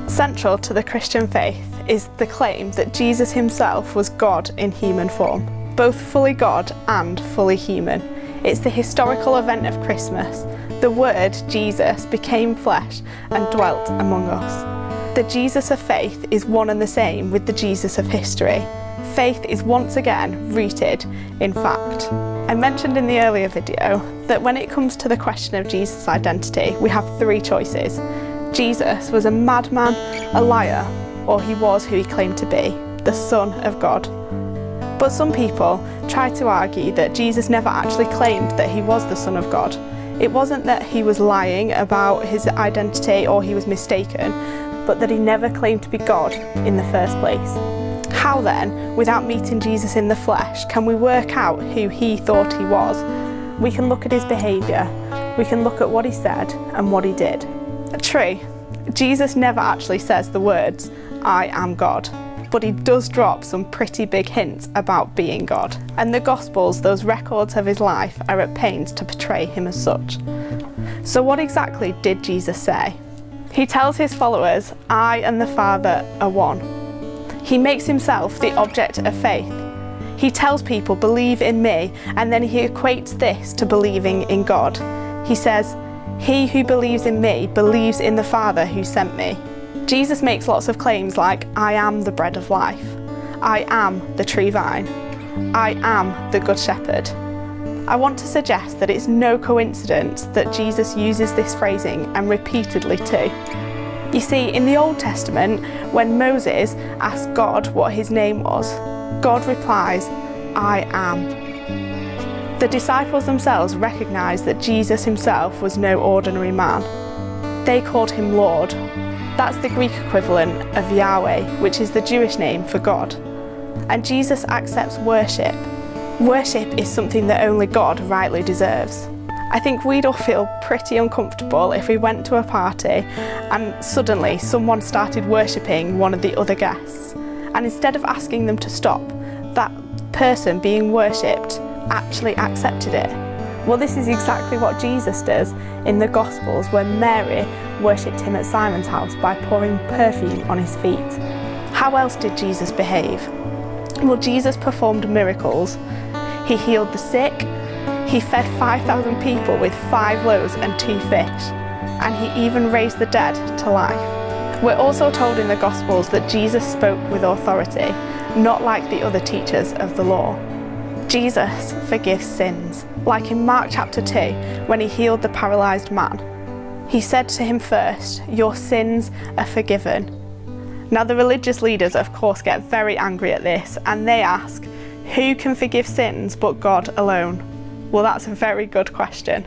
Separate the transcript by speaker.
Speaker 1: Central to the Christian faith is the claim that Jesus himself was God in human form, both fully God and fully human. It's the historical event of Christmas. The Word, Jesus, became flesh and dwelt among us. The Jesus of faith is one and the same with the Jesus of history. Faith is once again rooted in fact. I mentioned in the earlier video that when it comes to the question of Jesus' identity, we have three choices. Jesus was a madman, a liar, or he was who he claimed to be, the Son of God. But some people try to argue that Jesus never actually claimed that he was the Son of God. It wasn't that he was lying about his identity or he was mistaken, but that he never claimed to be God in the first place. How then, without meeting Jesus in the flesh, can we work out who he thought he was? We can look at his behaviour, we can look at what he said and what he did. True, Jesus never actually says the words, "I am God," but he does drop some pretty big hints about being God. And the Gospels, those records of his life, are at pains to portray him as such. So what exactly did Jesus say? He tells his followers, "I and the Father are one." He makes himself the object of faith. He tells people, "Believe in me," and then he equates this to believing in God. He says, "He who believes in me believes in the Father who sent me." Jesus makes lots of claims like, "I am the bread of life," "I am the true vine," "I am the good shepherd." I want to suggest that it's no coincidence that Jesus uses this phrasing and repeatedly too. You see, in the Old Testament, when Moses asked God what his name was, God replies, "I am." The disciples themselves recognised that Jesus himself was no ordinary man. They called him Lord. That's the Greek equivalent of Yahweh, which is the Jewish name for God. And Jesus accepts worship. Worship is something that only God rightly deserves. I think we'd all feel pretty uncomfortable if we went to a party and suddenly someone started worshipping one of the other guests. And instead of asking them to stop, that person being worshipped actually accepted it. Well, this is exactly what Jesus does in the Gospels when Mary worshipped him at Simon's house by pouring perfume on his feet. How else did Jesus behave? Well, Jesus performed miracles. He healed the sick, he fed 5,000 people with 5 loaves and 2 fish, and he even raised the dead to life. We're also told in the Gospels that Jesus spoke with authority, not like the other teachers of the law. Jesus forgives sins, like in Mark chapter 2, when he healed the paralysed man. He said to him first, "Your sins are forgiven." Now the religious leaders of course get very angry at this, and they ask, who can forgive sins but God alone? Well, that's a very good question.